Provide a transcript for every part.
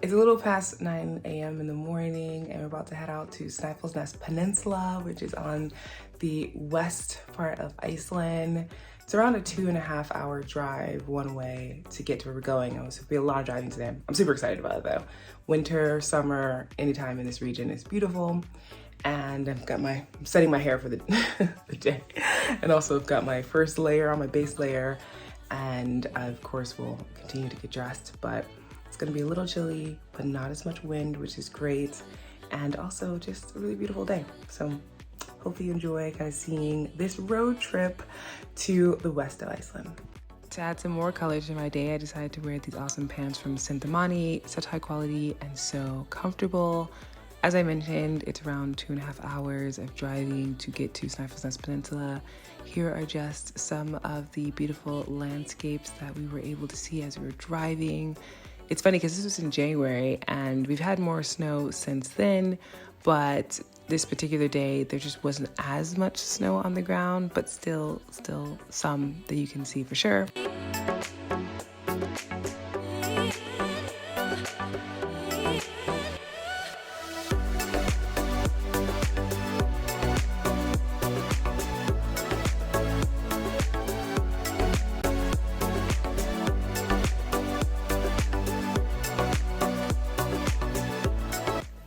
It's a little past 9 a.m. in the morning, and we're about to head out to Snæfellsnes Peninsula, which is on the west part of Iceland. It's around a 2.5 hour drive one way to get to where we're going. It'll be a lot of driving today. I'm super excited about it though. Winter, summer, anytime in this region is beautiful. And I'm setting my hair for the, the day. And also I've got my first layer on, my base layer. And I, of course, will continue to get dressed, but it's gonna be a little chilly, but not as much wind, which is great. And also just a really beautiful day. So hopefully you enjoy kind of seeing this road trip to the west of Iceland. To add some more color to my day, I decided to wear these awesome pants from Cintamani. Such high quality and so comfortable. As I mentioned, it's around 2.5 hours of driving to get to Snæfellsnes Peninsula. Here are just some of the beautiful landscapes that we were able to see as we were driving. It's funny because this was in January and we've had more snow since then, but this particular day there just wasn't as much snow on the ground, but still some that you can see for sure.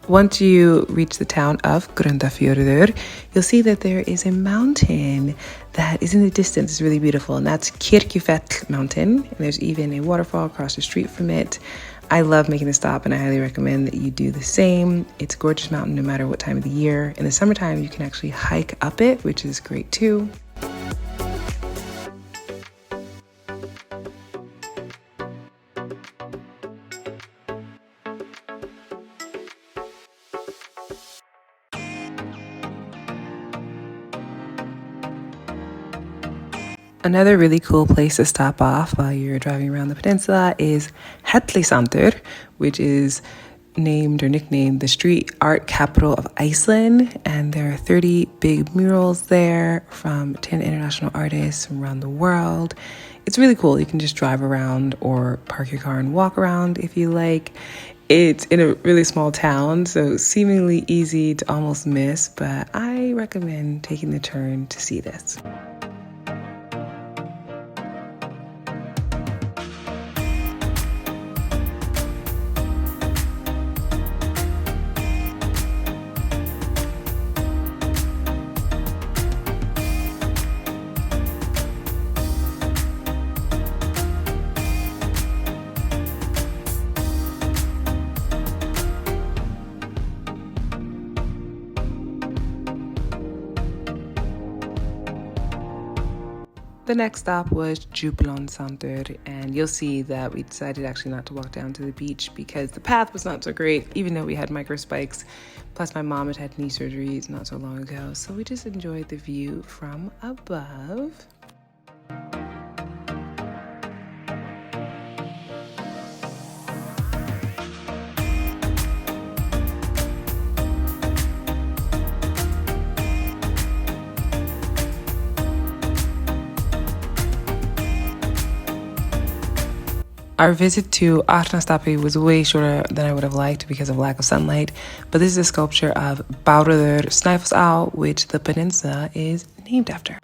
Once you reach the town of Grundarfjörður, you'll see that there is a mountain that is in the distance. It's really beautiful, and that's Kirkjufell Mountain. And there's even a waterfall across the street from it. I love making the stop, and I highly recommend that you do the same. It's a gorgeous mountain no matter what time of the year. In the summertime, you can actually hike up it, which is great too. Another really cool place to stop off while you're driving around the peninsula is Hellissandur, which is named or nicknamed the street art capital of Iceland. And there are 30 big murals there from 10 international artists from around the world. It's really cool. You can just drive around or park your car and walk around if you like. It's in a really small town, so seemingly easy to almost miss, but I recommend taking the turn to see this. The next stop was Djúpalónssandur, and you'll see that we decided actually not to walk down to the beach because the path was not so great, even though we had micro spikes. Plus my mom had knee surgeries not so long ago, so we just enjoyed the view from above. Our visit to Arnarstapi was way shorter than I would have liked because of lack of sunlight, but this is a sculpture of Bárður Snaefellsá, which the peninsula is named after.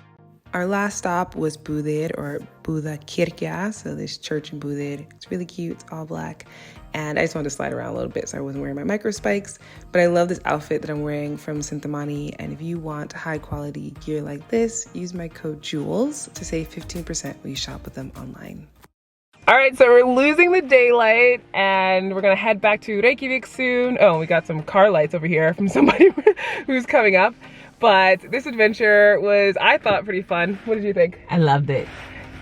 Our last stop was Búðir, or Búðakirkja, so this church in Búðir. It's really cute, it's all black, and I just wanted to slide around a little bit so I wasn't wearing my micro spikes, but I love this outfit that I'm wearing from Cintamani, and if you want high quality gear like this, use my code JULES to save 15% when you shop with them online. All right, so we're losing the daylight and we're gonna head back to Reykjavik soon. Oh, we got some car lights over here from somebody who's coming up. But this adventure was, I thought, pretty fun. What did you think? I loved it.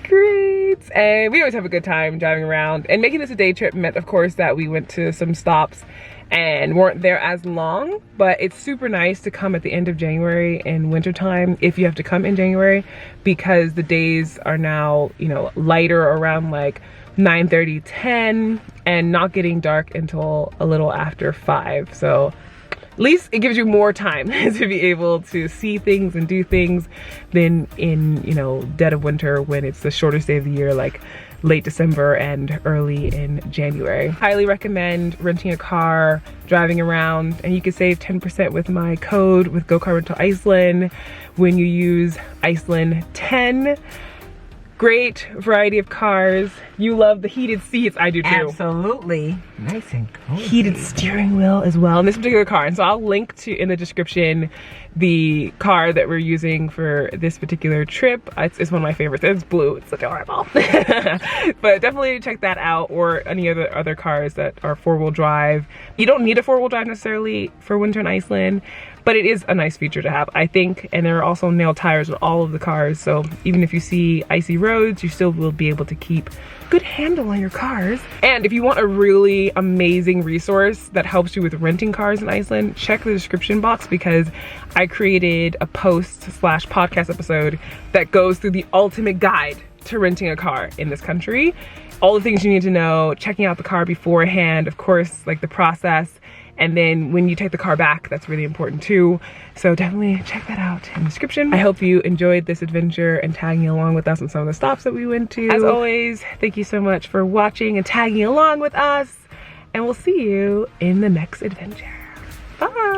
Great. And we always have a good time driving around. And making this a day trip meant, of course, that we went to some stops and weren't there as long. But it's super nice to come at the end of January in wintertime, if you have to come in January, because the days are now, you know, lighter around like 9:30, 10, and not getting dark until a little after 5. So At least it gives you more time to be able to see things and do things than in, you know, dead of winter when it's the shortest day of the year, like late December and early in January. Highly recommend renting a car, driving around, and you can save 10% with my code with Car Rental Iceland when you use Iceland 10. Great variety of cars. You love the heated seats. I do too. Absolutely. Nice and cozy. Heated steering wheel as well in this particular car. And so I'll link to in the description the car that we're using for this particular trip. It's one of my favorites. It's blue. It's adorable. But definitely check that out, or any other cars that are four-wheel drive. You don't need a four-wheel drive necessarily for winter in Iceland, but it is a nice feature to have, I think. And there are also nail tires with all of the cars, so even if you see icy roads, you still will be able to keep good handle on your cars. And if you want a really amazing resource that helps you with renting cars in Iceland, check the description box, because I created a post/podcast episode that goes through the ultimate guide to renting a car in this country. All the things you need to know, checking out the car beforehand, of course, like the process. And then when you take the car back, that's really important too. So definitely check that out in the description. I hope you enjoyed this adventure and tagging along with us on some of the stops that we went to. As always, thank you so much for watching and tagging along with us. And we'll see you in the next adventure. Bye.